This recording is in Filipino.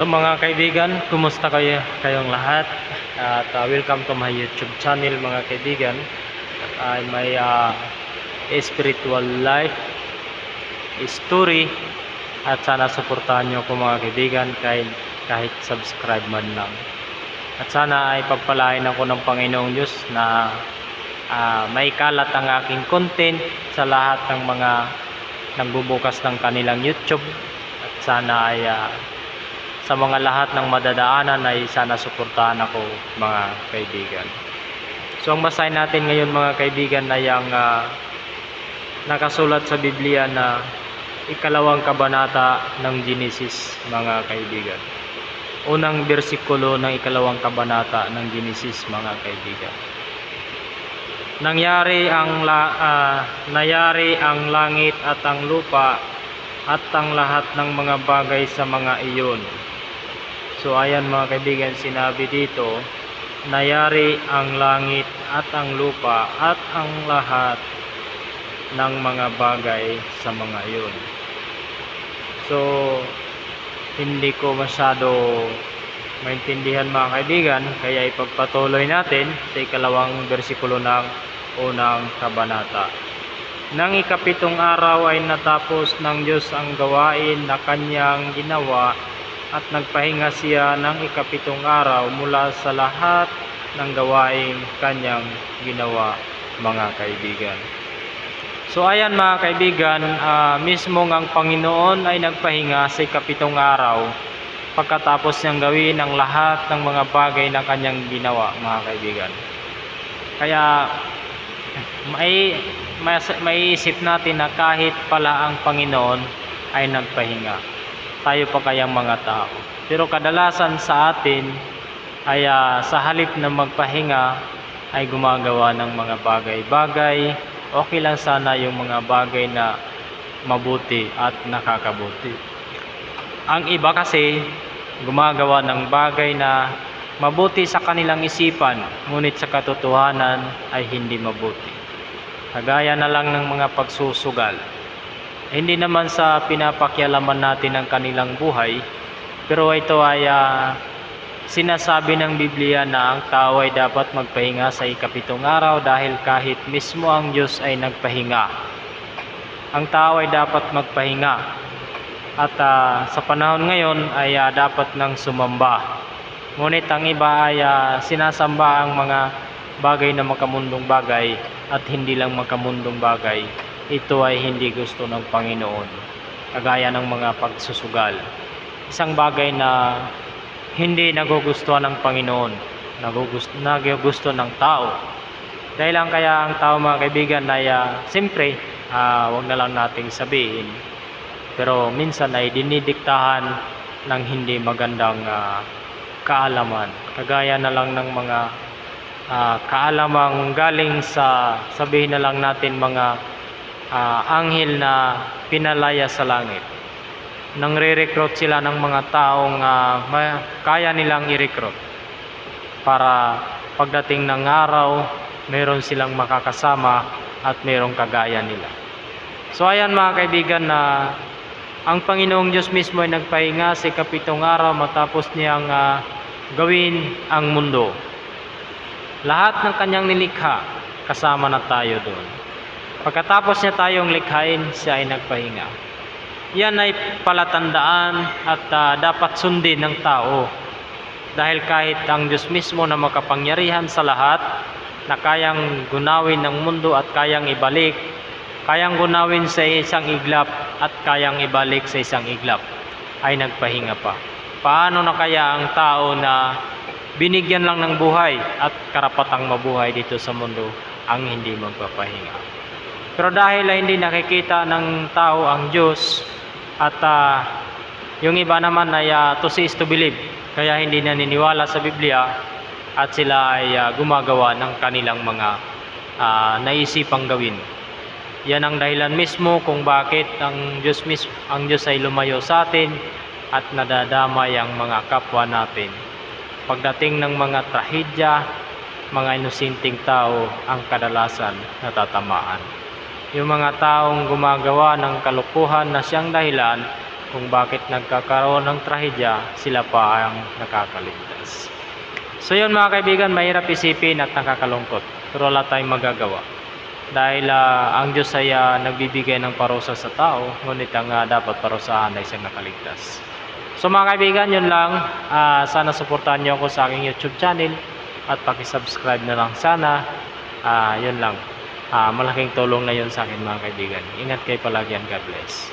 So mga kaibigan, kumusta kayong lahat? At welcome to my YouTube channel mga kaibigan. Ay may spiritual life story at sana suportahan nyo ko mga kaibigan kahit subscribe man lang. At sana ay pagpalain ako ng Panginoong Diyos na may kalat ang aking content sa lahat ng mga nagbubukas ng kanilang YouTube. At sana ay sa mga lahat ng madadaanan ay sana suportahan ako mga kaibigan. So ang basahin natin ngayon mga kaibigan ay ang nakasulat sa Biblia na ikalawang kabanata ng Genesis mga kaibigan. Unang bersikulo ng ikalawang kabanata ng Genesis mga kaibigan. Nangyari ang langit at ang lupa at ang lahat ng mga bagay sa mga iyon. So ayan mga kaibigan, sinabi dito, nayari ang langit at ang lupa at ang lahat ng mga bagay sa mga iyon. So hindi ko masyado maintindihan mga kaibigan, kaya ipagpatuloy natin sa ikalawang bersikulo ng unang kabanata. Nang ikapitong araw ay natapos ng Diyos ang gawain na kanyang ginawa at nagpahinga siya ng ikapitong araw mula sa lahat ng gawaing kanyang ginawa mga kaibigan. So ayan mga kaibigan, mismo ang Panginoon ay nagpahinga sa ikapitong araw pagkatapos niyang gawin ang lahat ng mga bagay na kanyang ginawa mga kaibigan. Kaya may isip natin na kahit pala ang Panginoon ay nagpahinga, tayo pa kayang mga tao. Pero kadalasan sa atin ay sa halip na magpahinga ay gumagawa ng mga bagay-bagay. Okay lang sana yung mga bagay na mabuti at nakakabuti. Ang iba kasi gumagawa ng bagay na mabuti sa kanilang isipan, ngunit sa katotohanan ay hindi mabuti. Kagaya na lang ng mga pagsusugal. Hindi naman sa pinapakialaman natin ang kanilang buhay, pero ito ay sinasabi ng Biblia na ang tao ay dapat magpahinga sa ikapitong araw dahil kahit mismo ang Diyos ay nagpahinga, ang tao ay dapat magpahinga. At sa panahon ngayon ay dapat nang sumamba. Ngunit ang iba ay sinasamba ang mga bagay na makamundong bagay at hindi lang makamundong bagay. Ito ay hindi gusto ng Panginoon, kagaya ng mga pagsusugal. Isang bagay na hindi nagugustuhan ng Panginoon, nagugusto ng tao. Dahil lang kaya ang tao mga kaibigan ay siyempre, wag na lang nating sabihin, pero minsan ay dinidiktahan ng hindi magandang kaalaman. Kagaya na lang ng mga kaalamang galing sa, sabihin na lang natin, mga anghel na pinalaya sa langit. Nang re-recruit sila ng mga taong kaya nilang i-recruit para pagdating ng araw, meron silang makakasama at merong kagaya nila. So ayan mga kaibigan, na ang Panginoong Diyos mismo ay nagpahinga sa ikapitong araw matapos niyang gawin ang mundo. Lahat ng kanyang nilikha, kasama na tayo doon. Pagkatapos niya tayong likhain, siya ay nagpahinga. Yan ay palatandaan at dapat sundin ng tao. Dahil kahit ang Diyos mismo na makapangyarihan sa lahat, na kayang gunawin ng mundo at kayang ibalik, kayang gunawin sa isang iglap at kayang ibalik sa isang iglap, ay nagpahinga pa. Paano na kaya ang tao na binigyan lang ng buhay at karapatang mabuhay dito sa mundo ang hindi magpapahinga? Pero dahil hindi nakikita ng tao ang Diyos at yung iba naman ay to see is to believe, kaya hindi naniniwala sa Biblia at sila ay gumagawa ng kanilang mga naisipang gawin. Yan ang dahilan mismo kung bakit ang Diyos ay lumayo sa atin at nadadamay ang mga kapwa natin. Pagdating ng mga trahedya, mga inosenteng tao ang kadalasan natatamaan. Yung mga taong gumagawa ng kalokohan na siyang dahilan kung bakit nagkakaroon ng trahedya, sila pa ang nakakaligtas. So yun mga kaibigan, mahirap isipin at nakakalungkot, pero wala tayong magagawa. Dahil ang Diyos ay nagbibigay ng parusa sa tao, ngunit ang dapat parusahan ay isang nakaligtas. So mga kaibigan, yun lang. Sana suportahan nyo ako sa aking YouTube channel at pakisubscribe na lang sana. Yun lang. Malaking tulong na yun sa akin mga kaibigan. Ingat kayo palagi and God bless.